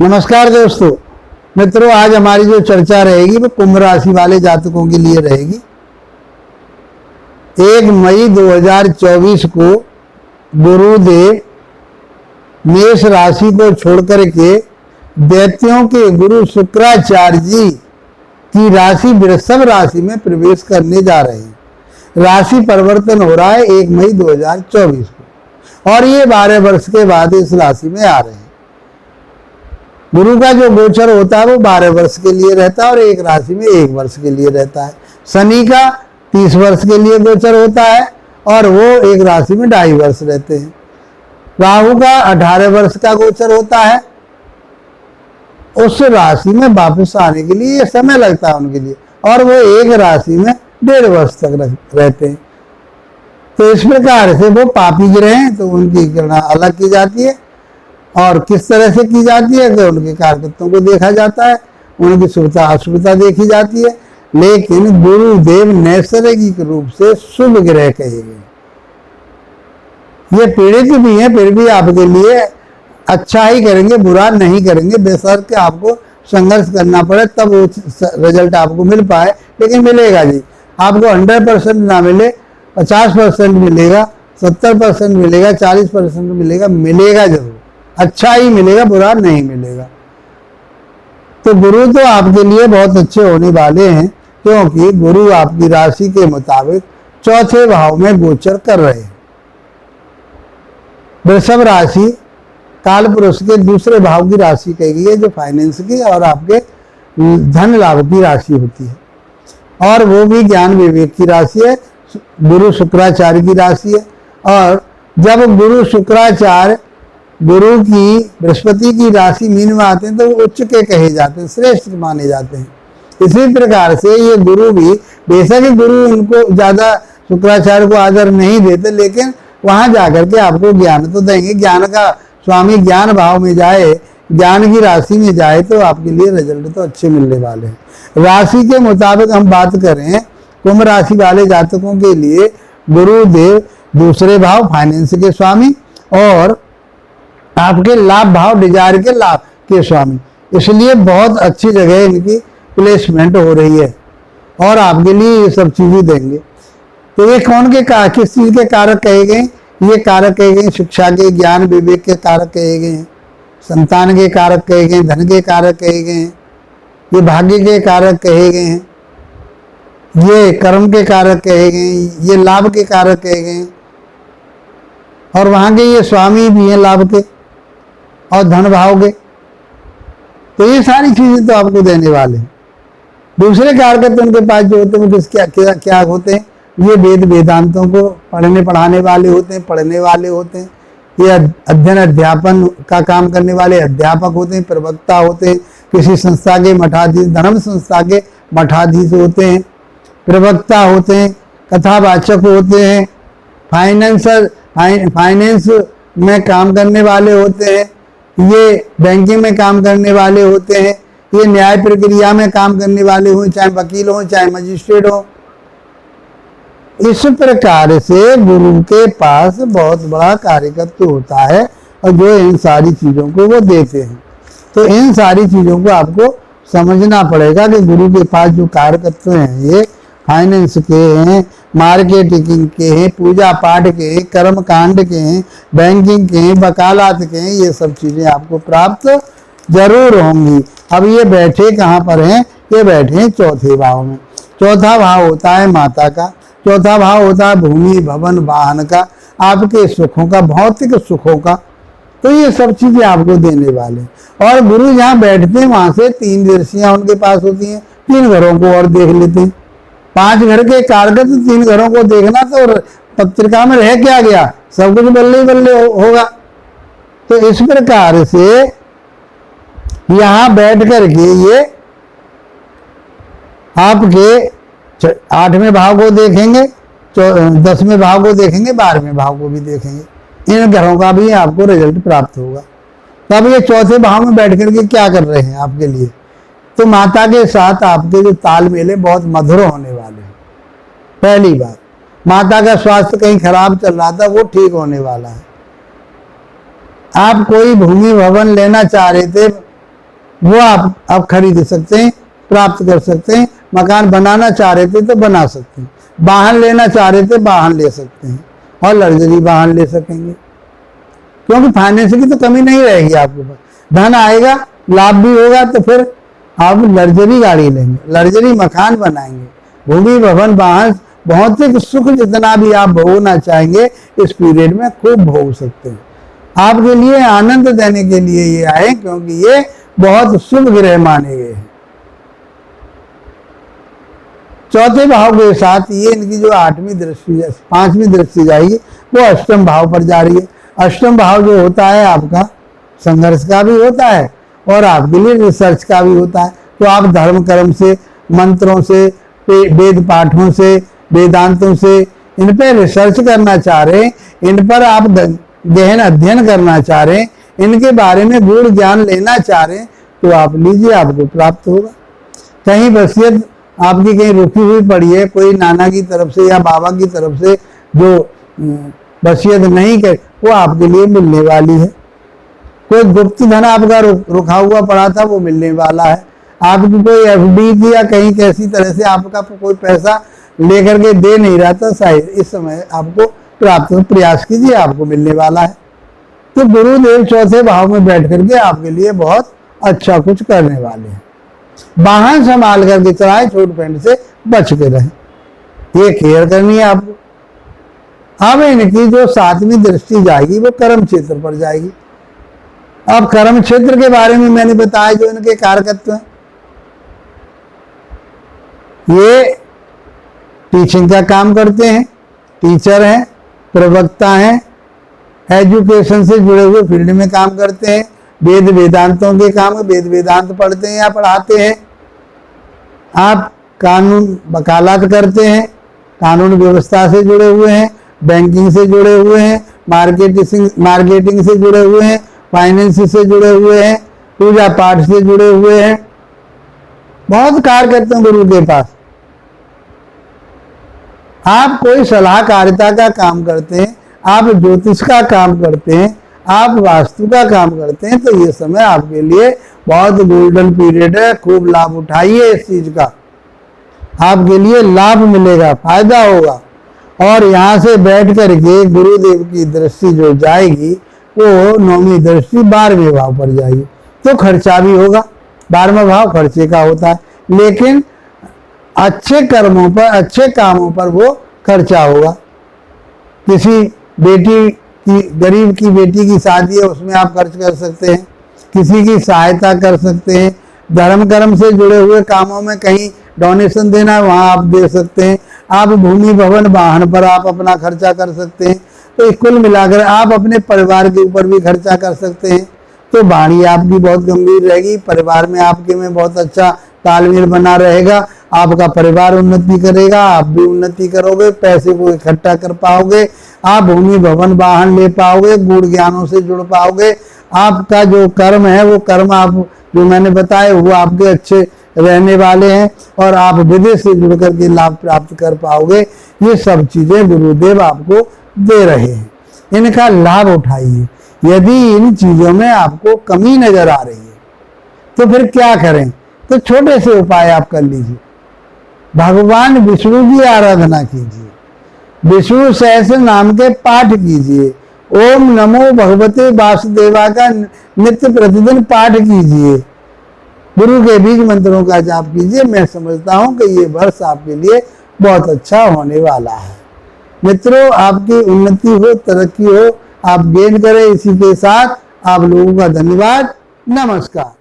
नमस्कार दोस्तों मित्रों, आज हमारी जो चर्चा रहेगी वो कुंभ राशि वाले जातकों के लिए रहेगी। 1 मई 2024 को गुरुदेव मेष राशि को छोड़कर के दैत्यों के गुरु शुक्राचार्य जी की राशि वृषभ राशि में प्रवेश करने जा रहे हैं। राशि परिवर्तन हो रहा है 1 मई 2024 को और ये 12 वर्ष के बाद इस राशि में आ रहे हैं। गुरु का जो गोचर होता है वो 12 वर्ष के लिए रहता है और एक राशि में 1 वर्ष के लिए रहता है। शनि का 30 वर्ष के लिए गोचर होता है और वो एक राशि में 2.5 वर्ष रहते हैं। राहु का 18 वर्ष का गोचर होता है, उस राशि में वापस आने के लिए ये समय लगता है उनके लिए, और वो एक राशि में 1.5 वर्ष तक रहते हैं। तो इस प्रकार से वो पापी ग्रह हैं तो उनकी गणना अलग की जाती है और किस तरह से की जाती है कि उनके कारकत्वों को देखा जाता है, उनकी शुभता अशुभता देखी जाती है। लेकिन गुरुदेव नैसर्गिक रूप से शुभ ग्रह कहे गए। ये पीड़ित भी हैं फिर भी आपके लिए अच्छा ही करेंगे, बुरा नहीं करेंगे, बेशर्त आपको संघर्ष करना पड़े तब वो रिजल्ट आपको मिल पाए। लेकिन मिलेगा जी, आपको 100% ना मिले 50% मिलेगा, 70% मिलेगा, 40% मिलेगा, मिलेगा जरूर, अच्छा ही मिलेगा, बुरा नहीं मिलेगा। तो गुरु तो आपके लिए बहुत अच्छे होने वाले हैं क्योंकि गुरु आपकी राशि के मुताबिक 4थे भाव में गोचर कर रहे हैं। वृषभ राशि काल पुरुष के दूसरे भाव की राशि कही गई है जो फाइनेंस की और आपके धन लाभ की राशि होती है, और वो भी ज्ञान विवेक की राशि है, गुरु शुक्राचार्य की राशि है। और जब गुरु शुक्राचार्य गुरु की बृहस्पति की राशि मीन में आते हैं तो वो उच्च के कहे जाते हैं, श्रेष्ठ माने जाते हैं। इसी प्रकार से ये गुरु भी, बेशक गुरु उनको ज्यादा शुक्राचार्य को आदर नहीं देते, लेकिन वहां जाकर के आपको ज्ञान तो देंगे। ज्ञान का स्वामी ज्ञान भाव में जाए, ज्ञान की राशि में जाए तो आपके लिए रिजल्ट तो अच्छे मिलने वाले हैं। राशि के मुताबिक हम बात करें कुंभ राशि वाले जातकों के लिए गुरुदेव दूसरे भाव फाइनेंस के स्वामी और आपके लाभ भाव डिजायर के लाभ के स्वामी, इसलिए बहुत अच्छी जगह इनकी प्लेसमेंट हो रही है और आपके लिए ये सब चीजें देंगे। तो ये कौन के किस चीज के कारक कहे गए? ये कारक कहे गए शिक्षा के, ज्ञान विवेक के कारक कहे गए हैं, संतान के कारक कहे गए, धन के कारक कहे गए हैं, ये भाग्य के कारक कहे गए हैं, ये कर्म के कारक कहे गए, ये लाभ के कारक कहे गए, और वहां के ये स्वामी भी हैं लाभ के और धन भाव के। तो ये सारी चीजें तो आपको देने वाले हैं। दूसरे कारक उनके पास जो होते हैं वो क्या होते हैं? ये वेद वेदांतों को पढ़ने पढ़ाने वाले होते हैं, पढ़ने वाले होते हैं। ये अध्ययन अध्यापन का काम करने वाले अध्यापक होते हैं, प्रवक्ता होते हैं, किसी संस्था के मठाधीश, धर्म संस्था के मठाधीश होते हैं, प्रवक्ता होते हैं, कथावाचक होते हैं, फाइनेंस में काम करने वाले होते हैं, ये बैंकिंग में काम करने वाले होते हैं, ये न्याय प्रक्रिया में काम करने वाले हों, चाहे वकील हो चाहे मजिस्ट्रेट हो। इस प्रकार से गुरु के पास बहुत बड़ा कार्यकर्ता होता है और जो इन सारी चीजों को वो देते हैं। तो इन सारी चीजों को आपको समझना पड़ेगा कि गुरु के पास जो कार्यकर्ता हैं ये फाइनेंस के हैं, मार्केटिंग के हैं, पूजा पाठ के हैं, कर्म कांड के हैं, बैंकिंग के हैं, वकालत के हैं, ये सब चीजें आपको प्राप्त जरूर होंगी। अब ये बैठे कहाँ पर हैं? ये बैठे हैं 4थे भाव में। 4था भाव होता है माता का, 4था भाव होता है भूमि भवन वाहन का, आपके सुखों का, भौतिक सुखों का। तो ये सब चीजें आपको देने वाले। और गुरु जहाँ बैठते हैं वहां से 3 दृष्टियां उनके पास होती हैं, 3 घरों को और देख लेते हैं। 5 घर के कारक 3 घरों को देखना तो पत्रिका में रह क्या गया, सब कुछ बल्ले बल्ले होगा। तो इस प्रकार से यहां बैठ करके ये आपके 8वें भाव को देखेंगे, 10वें भाव को देखेंगे, 12वें भाव को भी देखेंगे। इन घरों का भी आपको रिजल्ट प्राप्त होगा। तब ये 4थे भाव में बैठ करके क्या कर रहे हैं आपके लिए? तो माता के साथ आपके जो तालमेल है बहुत मधुर होने वाले हैं। पहली बात, माता का स्वास्थ्य कहीं खराब चल रहा था वो ठीक होने वाला है। आप कोई भूमि भवन लेना चाह रहे थे वो आप खरीद सकते हैं, प्राप्त कर सकते हैं। मकान बनाना चाह रहे थे तो बना सकते हैं, वाहन लेना चाह रहे थे वाहन ले सकते हैं, और लग्जरी वाहन ले सकेंगे, क्योंकि फाइनेंस की तो कमी नहीं रहेगी आपके पास। धन आएगा, लाभ भी होगा, तो फिर आप लग्जरी गाड़ी लेंगे, लग्जरी मकान बनाएंगे, भूमि भवन वाहन भौतिक सुख जितना भी आप भोगना चाहेंगे इस पीरियड में खूब भोग सकते हैं। आपके लिए आनंद देने के लिए ये आए, क्योंकि ये बहुत शुभ ग्रह माने गए हैं। चौथे भाव के साथ ये इनकी जो 8वीं दृष्टि 5वीं दृष्टि जाएगी वो अष्टम भाव पर जा रही है। अष्टम भाव जो होता है आपका संघर्ष का भी होता है और आपके लिए रिसर्च का भी होता है। तो आप धर्म कर्म से, मंत्रों से, वेद पाठों से, वेदांतों से इन पर रिसर्च करना चाह रहे हैं, इन पर आप गहन अध्ययन करना चाह रहे हैं, इनके बारे में गूढ़ ज्ञान लेना चाह रहे हैं, तो आप लीजिए, आपको प्राप्त होगा। कहीं वसीयत आपकी कहीं रुकी हुई पड़ी है, कोई नाना की तरफ से या बाबा की तरफ से जो वसीयत नहीं कर, वो आपके लिए मिलने वाली है। कोई गुप्त धन आपका रुका हुआ पड़ा था, वो मिलने वाला है। आपकी कोई एफडी थी या कहीं कैसी तरह से आपका कोई पैसा लेकर के दे नहीं रहा था, शायद इस समय आपको प्राप्त हो, प्रयास कीजिए, आपको मिलने वाला है। तो गुरुदेव चौथे भाव में बैठ करके आपके लिए बहुत अच्छा कुछ करने वाले हैं। वाहन संभाल करके चलाएं, चोट पेंट से बच के रहें, ये केयर करनी है आपको। अब इनकी जो 7वीं दृष्टि जाएगी वो कर्म क्षेत्र पर जाएगी। अब कर्म क्षेत्र के बारे में मैंने बताया, जो इनके कारकत्व हैं, ये टीचिंग का काम करते हैं, टीचर हैं, प्रवक्ता हैं, एजुकेशन से जुड़े हुए फील्ड में काम करते हैं, वेद वेदांतों के काम, वेद वेदांत पढ़ते हैं या पढ़ाते हैं। आप कानून वकालत करते हैं, कानून व्यवस्था से जुड़े हुए हैं, बैंकिंग से जुड़े हुए हैं, मार्केटिंग से जुड़े हुए हैं, फाइनेंस से जुड़े हुए हैं, पूजा पाठ से जुड़े हुए हैं। बहुत कार्य करते हैं गुरु के पास। आप कोई सलाहकारिता का काम करते हैं, आप ज्योतिष का काम करते हैं, आप वास्तु का काम करते हैं, तो ये समय आपके लिए बहुत गोल्डन पीरियड है। खूब लाभ उठाइए इस चीज का, आपके लिए लाभ मिलेगा, फायदा होगा। और यहाँ से बैठ करके गुरुदेव की दृष्टि जो जाएगी वो 9वीं दृष्टि 12वें भाव पर जाएगी, तो खर्चा भी होगा। 12वां भाव खर्चे का होता है, लेकिन अच्छे कर्मों पर, अच्छे कामों पर वो खर्चा होगा। किसी बेटी की, गरीब की बेटी की शादी है, उसमें आप खर्च कर सकते हैं, किसी की सहायता कर सकते हैं, धर्म कर्म से जुड़े हुए कामों में कहीं डोनेशन देना है वहाँ आप दे सकते हैं, आप भूमि भवन वाहन पर आप अपना खर्चा कर सकते हैं। तो कुल मिलाकर आप अपने परिवार के ऊपर भी खर्चा कर सकते हैं। तो वाणी आपकी बहुत गंभीर रहेगी, परिवार में आपके में बहुत अच्छा तालमेल बना रहेगा, आपका परिवार उन्नति करेगा, आप भी उन्नति करोगे, पैसे को इकट्ठा कर पाओगे, आप भूमि भवन वाहन ले पाओगे, गूढ़ ज्ञानों से जुड़ पाओगे। आपका जो कर्म है वो कर्म आप जो मैंने बताए वो आपके अच्छे रहने वाले हैं, और आप विदेश से जुड़ करके लाभ प्राप्त कर पाओगे। ये सब चीजें गुरुदेव आपको दे रहे हैं, इनका लाभ उठाइए। यदि इन चीजों में आपको कमी नजर आ रही है तो फिर क्या करें? तो छोटे से उपाय आप कर लीजिए। भगवान विष्णु की आराधना कीजिए, विष्णु सहस्र नाम के पाठ कीजिए, ओम नमो भगवते वासुदेवा का नित्य प्रतिदिन पाठ कीजिए, गुरु के बीज मंत्रों का जाप कीजिए। मैं समझता हूं कि ये वर्ष आपके लिए बहुत अच्छा होने वाला है। मित्रों, आपकी उन्नति हो, तरक्की हो, आप गेन करें। इसी के साथ आप लोगों का धन्यवाद, नमस्कार।